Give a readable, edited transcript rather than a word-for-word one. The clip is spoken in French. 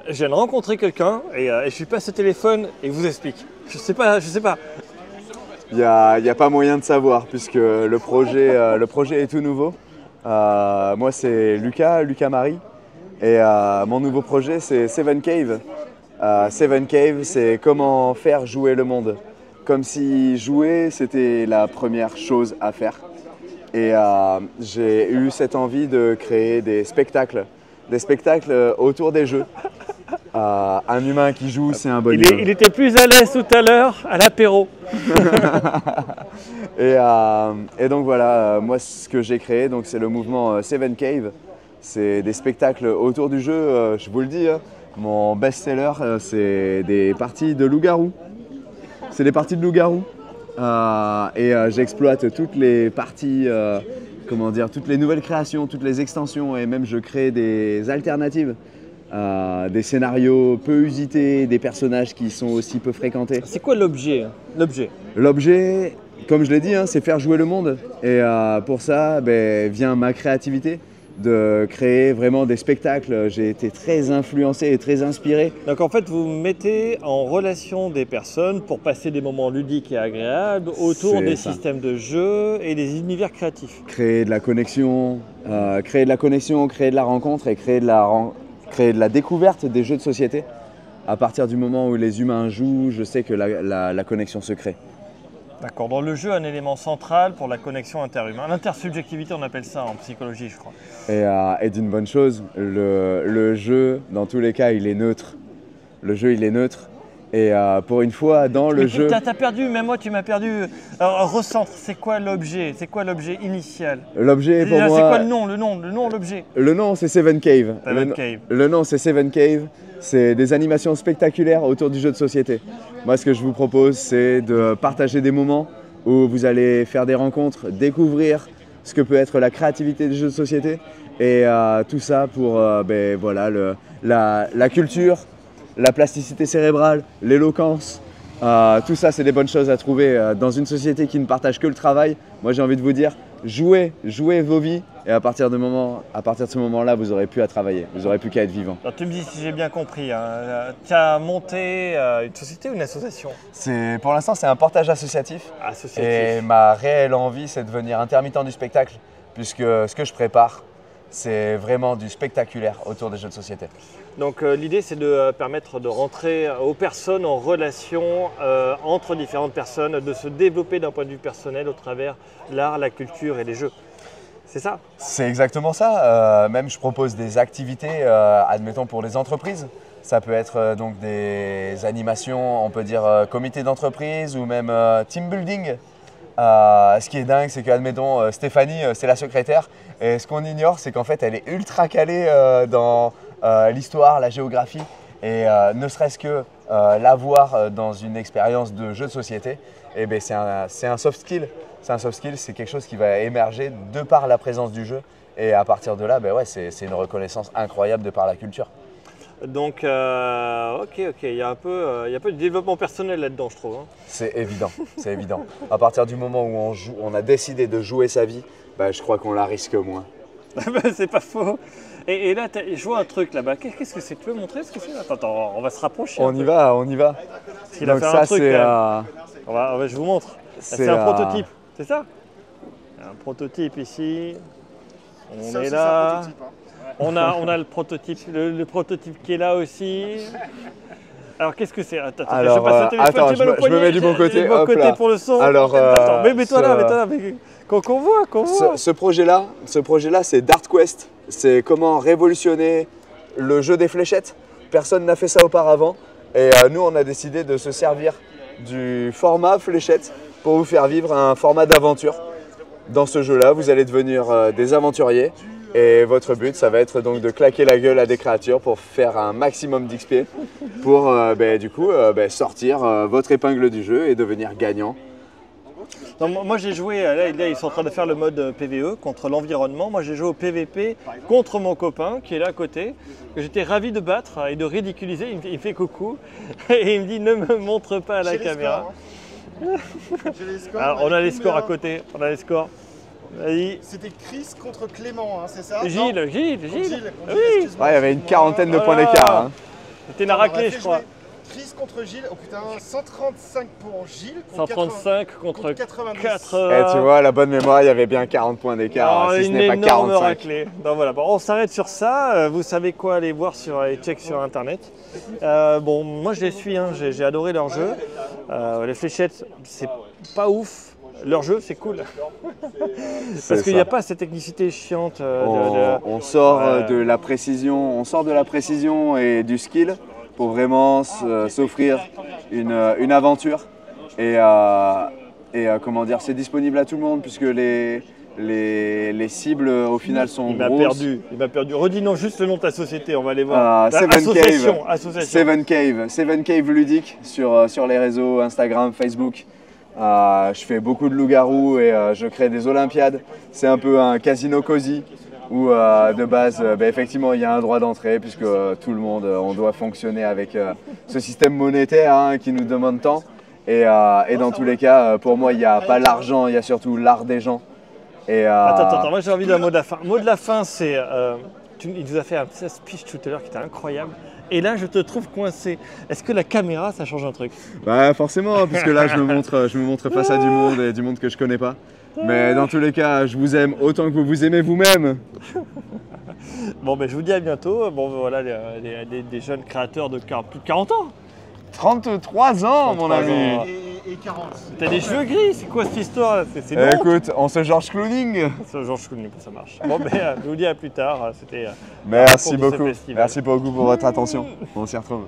Je viens de rencontrer quelqu'un et je lui passe le téléphone et il vous explique. Je sais pas, je sais pas. Il n'y a pas moyen de savoir puisque le projet est tout nouveau. Moi, c'est Lucas Marie. Et mon nouveau projet, c'est Seven Cave. Seven Cave, c'est comment faire jouer le monde. Comme si jouer, c'était la première chose à faire. Et j'ai eu cette envie de créer des spectacles autour des jeux. Un humain qui joue, c'est un bon jeu. Il était plus à l'aise tout à l'heure à l'apéro. Et donc voilà, moi ce que j'ai créé, c'est le mouvement Seven Cave. C'est des spectacles autour du jeu, je vous le dis. Mon best-seller, c'est des parties de loup-garou. C'est des parties de loup-garou. J'exploite toutes les parties, toutes les nouvelles créations, toutes les extensions et même je crée des alternatives. Des scénarios peu usités, des personnages qui sont aussi peu fréquentés. C'est quoi l'objet? L'objet, comme je l'ai dit, c'est faire jouer le monde. Et pour ça, vient ma créativité de créer vraiment des spectacles. J'ai été très influencé et très inspiré. Donc en fait, vous mettez en relation des personnes pour passer des moments ludiques et agréables autour des systèmes de jeu et des univers créatifs. Créer de la connexion, créer de la rencontre et créer de la découverte des jeux de société. À partir du moment où les humains jouent, je sais que la connexion se crée. D'accord. Dans le jeu, un élément central pour la connexion interhumaine. L'intersubjectivité, on appelle ça en psychologie, je crois. Et d'une bonne chose, le jeu, dans tous les cas, il est neutre. Le jeu, il est neutre. Et pour une fois, dans le jeu… T'as perdu, même moi, tu m'as perdu. Alors, recentre, c'est quoi l'objet? C'est quoi l'objet initial? L'objet, pour moi… C'est quoi le nom, l'objet? Le nom, c'est Seven Cave. Le nom, c'est Seven Cave. C'est des animations spectaculaires autour du jeu de société. Moi, ce que je vous propose, c'est de partager des moments où vous allez faire des rencontres, découvrir ce que peut être la créativité des jeux de société. Et tout ça pour la culture, la plasticité cérébrale, l'éloquence. Tout ça, c'est des bonnes choses à trouver dans une société qui ne partage que le travail. Moi, j'ai envie de vous dire, jouez vos vies et à partir de ce moment-là, vous n'aurez plus à travailler, vous n'aurez plus qu'à être vivant. Alors, tu me dis si j'ai bien compris, tu as monté une société ou une association? Pour l'instant, c'est un portage associatif. Et ma réelle envie, c'est de devenir intermittent du spectacle, puisque ce que je prépare, c'est vraiment du spectaculaire autour des jeux de société. Donc l'idée, c'est de permettre de rentrer aux personnes en relation entre différentes personnes, de se développer d'un point de vue personnel au travers l'art, la culture et les jeux. C'est ça? C'est exactement ça. Même je propose des activités, admettons pour les entreprises. Ça peut être donc des animations, on peut dire comité d'entreprise ou même team building. Ce qui est dingue, c'est qu'admettons Stéphanie, c'est la secrétaire. Et ce qu'on ignore, c'est qu'en fait, elle est ultra calée dans l'histoire, la géographie. Et ne serait-ce que la voir dans une expérience de jeu de société, c'est un soft skill. C'est un soft skill, c'est quelque chose qui va émerger de par la présence du jeu. Et à partir de là, c'est une reconnaissance incroyable de par la culture. Donc, ok, il y a un peu de développement personnel là-dedans, je trouve. C'est évident, c'est évident. À partir du moment où on a décidé de jouer sa vie, je crois qu'on la risque moins. C'est pas faux. Et là, je vois un truc là-bas. Qu'est-ce que c'est? Tu peux montrer ce que c'est? Attends, on va se rapprocher. On y va. Parce qu'il a fait un truc. Je vous montre. C'est un prototype, c'est ça? Un prototype ici. On est là. On a le prototype, le prototype qui est là aussi. Alors qu'est-ce que c'est? Attends, je passe le téléphone, je me mets du bon côté. Pour le son. Alors, attends, mets-toi là, qu'on voit. Ce projet-là, c'est Dart Quest. C'est comment révolutionner le jeu des fléchettes. Personne n'a fait ça auparavant. Et nous, on a décidé de se servir du format fléchette pour vous faire vivre un format d'aventure. Dans ce jeu-là, vous allez devenir des aventuriers. Et votre but, ça va être donc de claquer la gueule à des créatures pour faire un maximum d'XP pour sortir votre épingle du jeu et devenir gagnant. Non, moi j'ai joué, là ils sont en train de faire le mode PVE contre l'environnement. Moi j'ai joué au PVP contre mon copain qui est là à côté, que j'étais ravi de battre et de ridiculiser. Il me fait coucou et il me dit ne me montre pas à la caméra. Alors, on a les scores à côté, C'était Chris contre Clément, c'est ça? Gilles. Oui. Il y avait une quarantaine de points d'écart. C'était la raclée, je crois. Chris contre Gilles, oh putain, 135 pour Gilles, 135 contre 90. 80. Et tu vois, la bonne mémoire, il y avait bien 40 points d'écart, si ce n'est pas 45. Raclée. Donc voilà, bon, on s'arrête sur ça. Vous savez quoi aller voir sur les checks sur internet. Bon, moi je les suis, hein. J'ai adoré leur jeu. Les fléchettes, c'est pas ouf. Leur jeu, c'est cool. Parce qu'il n'y a pas cette technicité chiante. On sort de la précision, et du skill pour vraiment s'offrir une aventure. Et comment dire, c'est disponible à tout le monde puisque les cibles au final sont grosses. Il m'a perdu. Redis non, juste le nom de ta société, on va aller voir. Seven Cave ludique sur les réseaux Instagram, Facebook. Je fais beaucoup de loups-garous et je crée des olympiades. C'est un peu un casino cosy où de base, effectivement, il y a un droit d'entrée puisque tout le monde, on doit fonctionner avec ce système monétaire hein, qui nous demande tant. Et dans tous les cas, pour moi, il n'y a pas l'argent, il y a surtout l'art des gens. Attends, moi j'ai envie d'un mot de la fin. Mot de la fin, c'est... il nous a fait un petit speech tout à l'heure qui était incroyable. Et là, je te trouve coincé. Est-ce que la caméra, ça change un truc? Bah forcément, puisque là, je me montre face à du monde et du monde que je connais pas. Mais dans tous les cas, je vous aime autant que vous vous aimez vous-même. Bon, je vous dis à bientôt. Bon, voilà, des jeunes créateurs de plus de 40 ans. 33 ans, mon ami. Et 40. T'as des cheveux gris, c'est quoi cette histoire? C'est bon. Écoute, on se George Clooney. George Clooney, ça marche. Bon, je vous dis à plus tard. C'était. Merci beaucoup. Merci beaucoup pour votre attention. On s'y retrouve.